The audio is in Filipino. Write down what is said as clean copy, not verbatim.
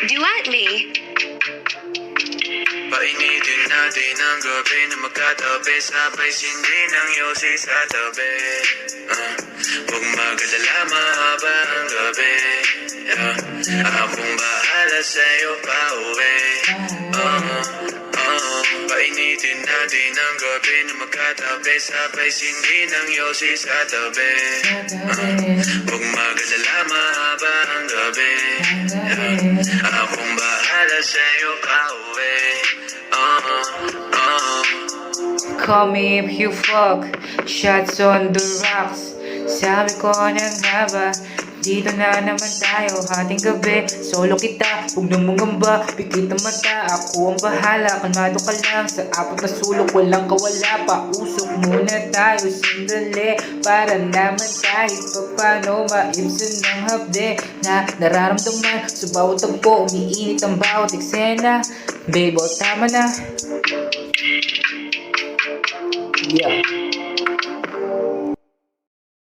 Duet me. Painitin natin ang gabi na magkatabi, sabay sindi ng yosi sa tabi. Huwag mag-alala, mahaba ang gabi. Akong bahala sa'yo pa uwi. Painitin natin ang gabi na magkatabi, sabay sindi ng yosi sa tabi. Huwag mag-alala, mahaba ang gabi. Akong bahala sa'yo pa uwi. Call me if you fuck, shots on the rocks. Sabi ko na nga ba, dito na naman tayo, hating gabi. Solo kita, huwag na mangamba, pikit ang mata, ako ang bahala. Kalmado ka lang, sa apat na sulok, walang kawala pa. Usok muna tayo, sandali, para naman kahit paano maibsan ng hapde na nararamdaman sa bawat tagpo, umiinit ang bawat eksena. Babe, tama na. Yeah.